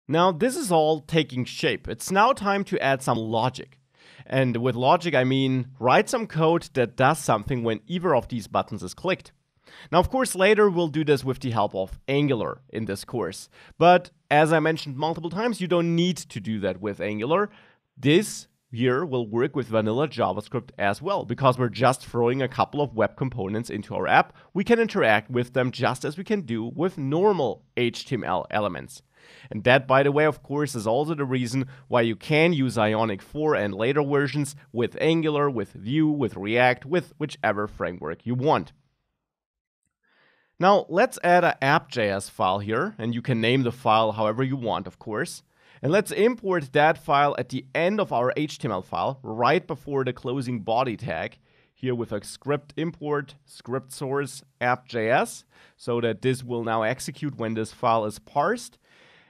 Now this is all taking shape. It's now time to add some logic. And with logic, I mean write some code that does something when either of these buttons is clicked. Now, of course, later we'll do this with the help of Angular in this course. But as I mentioned multiple times, you don't need to do that with Angular. This here will work with vanilla JavaScript as well, because we're just throwing a couple of web components into our app. We can interact with them just as we can do with normal HTML elements. And that, by the way, of course, is also the reason why you can use Ionic 4 and later versions with Angular, with Vue, with React, with whichever framework you want. Now, let's add an app.js file here, and you can name the file however you want, of course. And let's import that file at the end of our HTML file, right before the closing body tag, here with a script import, script source, app.js, so that this will now execute when this file is parsed.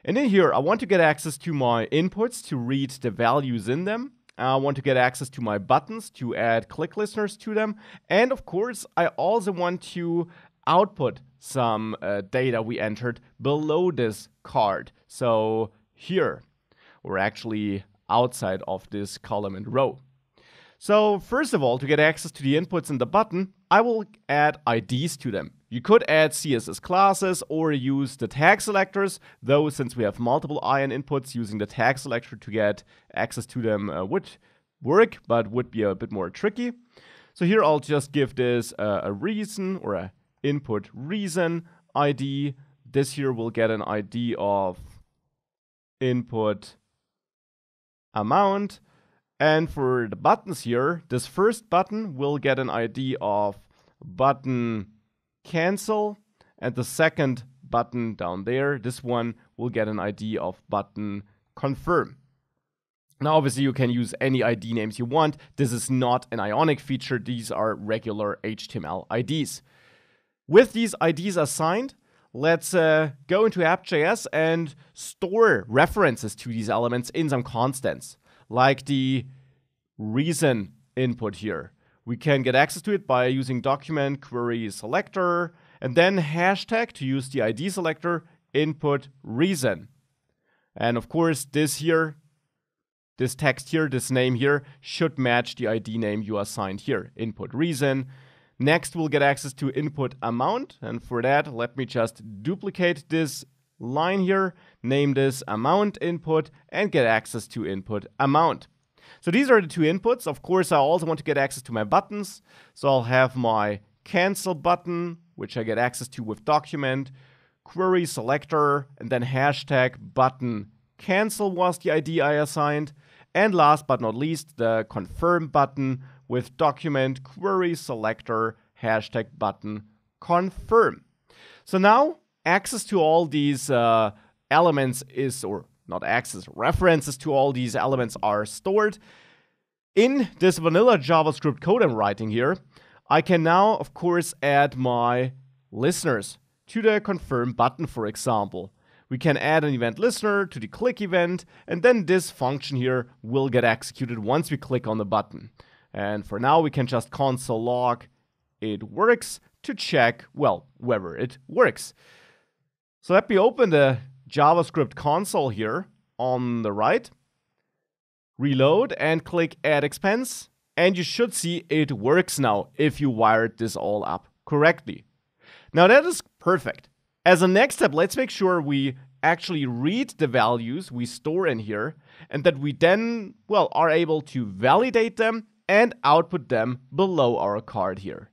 And in here, I want to get access to my inputs to read the values in them. I want to get access to my buttons to add click listeners to them. And of course, I also want to output some data we entered below this card. So here, we're actually outside of this column and row. So first of all, to get access to the inputs in the button, I will add IDs to them. You could add CSS classes or use the tag selectors, though since we have multiple Ion inputs, using the tag selector to get access to them would work, but would be a bit more tricky. So here I'll just give this a reason or a input reason ID. This here will get an ID of input amount. And for the buttons here, this first button will get an ID of button cancel, and the second button down there, this one will get an ID of button confirm. Now, obviously, you can use any ID names you want. This is not an Ionic feature. These are regular HTML IDs. With these IDs assigned, let's go into app.js and store references to these elements in some constants, like the reason input here. We can get access to it by using document query selector and then hashtag to use the ID selector input reason. And of course, this here, this text here, this name here should match the ID name you assigned here, input reason. Next, we'll get access to input amount. And for that, let me just duplicate this line here, name this amount input, and get access to input amount. So these are the two inputs. Of course, I also want to get access to my buttons. So I'll have my cancel button, which I get access to with document, query selector, and then hashtag button cancel was the ID I assigned. And last but not least, the confirm button with document, query selector, hashtag button confirm. So now access to all these elements is, or not access, references to all these elements are stored. In this vanilla JavaScript code I'm writing here, I can now, of course, add my listeners to the confirm button, for example. We can add an event listener to the click event, and then this function here will get executed once we click on the button. And for now, we can just console log it works to check, well, whether it works. So let me open the JavaScript console here on the right, reload and click add expense, and you should see it works now if you wired this all up correctly. Now that is perfect. As a next step, let's make sure we actually read the values we store in here and that we then, well, are able to validate them and output them below our card here.